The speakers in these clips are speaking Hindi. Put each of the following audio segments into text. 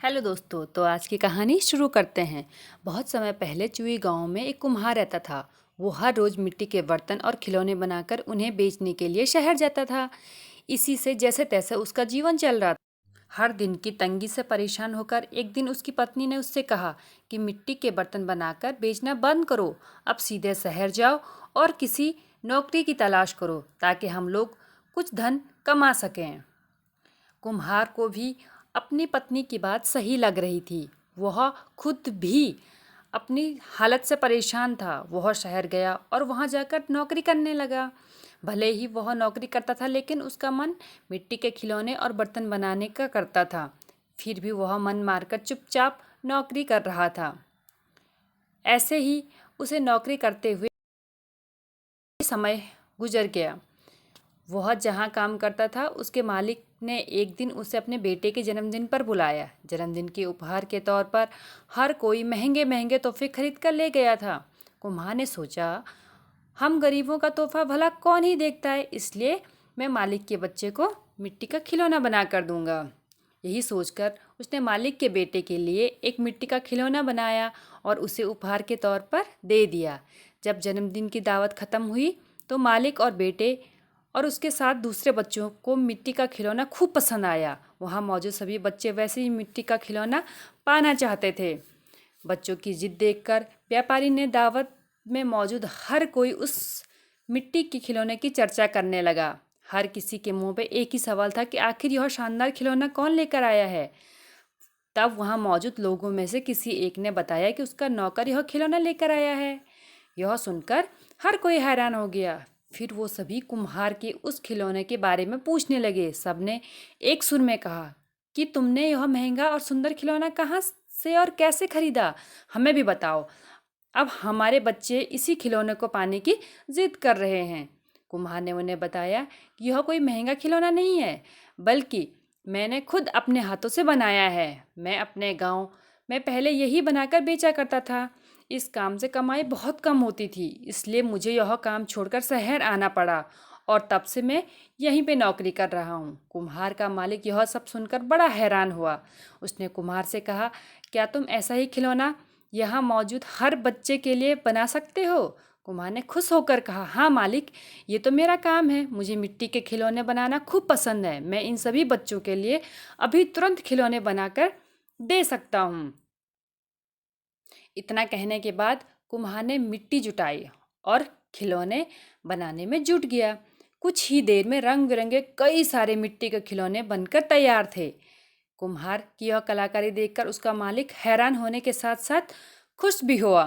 हेलो दोस्तों, तो आज की कहानी शुरू करते हैं। बहुत समय पहले चुई गांव में एक कुम्हार रहता था। वो हर रोज मिट्टी के बर्तन और खिलौने बनाकर उन्हें बेचने के लिए शहर जाता था। इसी से जैसे तैसे उसका जीवन चल रहा था। हर दिन की तंगी से परेशान होकर एक दिन उसकी पत्नी ने उससे कहा कि मिट्टी के बर्तन बनाकर बेचना बंद करो, अब सीधे शहर जाओ और किसी नौकरी की तलाश करो ताकि हम लोग कुछ धन कमा सकें। कुम्हार को भी अपनी पत्नी की बात सही लग रही थी। वह खुद भी अपनी हालत से परेशान था। वह शहर गया और वहाँ जाकर नौकरी करने लगा। भले ही वह नौकरी करता था, लेकिन उसका मन मिट्टी के खिलौने और बर्तन बनाने का करता था। फिर भी वह मन मारकर चुपचाप नौकरी कर रहा था। ऐसे ही उसे नौकरी करते हुए समय गुजर गया। वह जहाँ काम करता था, उसके मालिक ने एक दिन उसे अपने बेटे के जन्मदिन पर बुलाया। जन्मदिन के उपहार के तौर पर हर कोई महंगे महंगे तोहफे खरीद कर ले गया था। कुम्हार ने सोचा, हम गरीबों का तोहफा भला कौन ही देखता है, इसलिए मैं मालिक के बच्चे को मिट्टी का खिलौना बना कर दूंगा। यही सोचकर उसने मालिक के बेटे के लिए एक मिट्टी का खिलौना बनाया और उसे उपहार के तौर पर दे दिया। जब जन्मदिन की दावत खत्म हुई तो मालिक और बेटे और उसके साथ दूसरे बच्चों को मिट्टी का खिलौना खूब पसंद आया। वहाँ मौजूद सभी बच्चे वैसे ही मिट्टी का खिलौना पाना चाहते थे। बच्चों की जिद देखकर व्यापारी ने दावत में मौजूद हर कोई उस मिट्टी के खिलौने की चर्चा करने लगा। हर किसी के मुंह पे एक ही सवाल था कि आखिर यह शानदार खिलौना कौन लेकर आया है। तब वहाँ मौजूद लोगों में से किसी एक ने बताया कि उसका नौकर यह खिलौना लेकर आया है। यह सुनकर हर कोई हैरान हो गया। फिर वो सभी कुम्हार के उस खिलौने के बारे में पूछने लगे। सबने एक सुर में कहा कि तुमने यह महंगा और सुंदर खिलौना कहाँ से और कैसे खरीदा, हमें भी बताओ। अब हमारे बच्चे इसी खिलौने को पाने की जिद कर रहे हैं। कुम्हार ने उन्हें बताया कि यह कोई महंगा खिलौना नहीं है, बल्कि मैंने खुद अपने हाथों से बनाया है। मैं अपने गांव में पहले यही बनाकर बेचा करता था। इस काम से कमाई बहुत कम होती थी, इसलिए मुझे यह काम छोड़कर शहर आना पड़ा और तब से मैं यहीं पे नौकरी कर रहा हूँ। कुम्हार का मालिक यह सब सुनकर बड़ा हैरान हुआ। उसने कुम्हार से कहा, क्या तुम ऐसा ही खिलौना यहाँ मौजूद हर बच्चे के लिए बना सकते हो? कुम्हार ने खुश होकर कहा, हाँ मालिक, ये तो मेरा काम है। मुझे मिट्टी के खिलौने बनाना खूब पसंद है। मैं इन सभी बच्चों के लिए अभी तुरंत खिलौने बनाकर दे सकता हूँ। इतना कहने के बाद कुम्हार ने मिट्टी जुटाई और खिलौने बनाने में जुट गया। कुछ ही देर में रंग बिरंगे कई सारे मिट्टी के खिलौने बनकर तैयार थे। कुम्हार की यह कलाकारी देखकर उसका मालिक हैरान होने के साथ साथ खुश भी हुआ।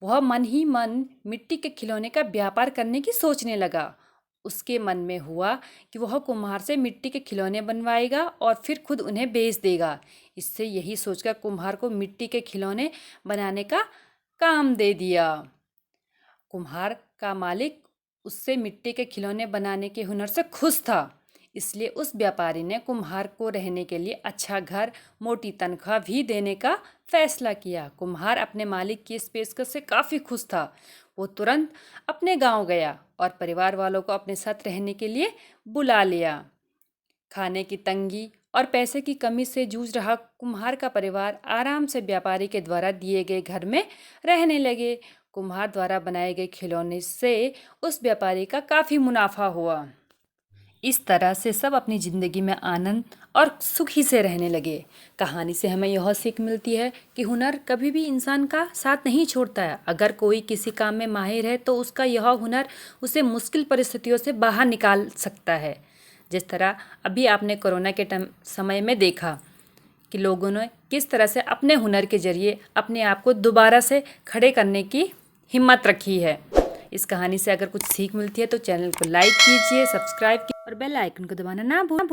वह मन ही मन मिट्टी के खिलौने का व्यापार करने की सोचने लगा। उसके मन में हुआ कि वह कुम्हार से मिट्टी के खिलौने बनवाएगा और फिर खुद उन्हें बेच देगा। इससे यही सोचकर कुम्हार को मिट्टी के खिलौने बनाने का काम दे दिया। कुम्हार का मालिक उससे मिट्टी के खिलौने बनाने के हुनर से खुश था, इसलिए उस व्यापारी ने कुम्हार को रहने के लिए अच्छा घर, मोटी तनख्वाह भी देने का फैसला किया। कुम्हार अपने मालिक की इस पेशकश से काफ़ी खुश था। वो तुरंत अपने गांव गया और परिवार वालों को अपने साथ रहने के लिए बुला लिया। खाने की तंगी और पैसे की कमी से जूझ रहा कुम्हार का परिवार आराम से व्यापारी के द्वारा दिए गए घर में रहने लगे। कुम्हार द्वारा बनाए गए खिलौने से उस व्यापारी का काफ़ी मुनाफा हुआ। इस तरह से सब अपनी ज़िंदगी में आनंद और सुखी से रहने लगे। कहानी से हमें यह सीख मिलती है कि हुनर कभी भी इंसान का साथ नहीं छोड़ता है। अगर कोई किसी काम में माहिर है तो उसका यह हुनर उसे मुश्किल परिस्थितियों से बाहर निकाल सकता है। जिस तरह अभी आपने कोरोना के समय में देखा कि लोगों ने किस तरह से अपने हुनर के ज़रिए अपने आप को दोबारा से खड़े करने की हिम्मत रखी है। इस कहानी से अगर कुछ सीख मिलती है तो चैनल को लाइक कीजिए, सब्सक्राइब कीजिए और बेल आइकन को दबाना ना भूलें।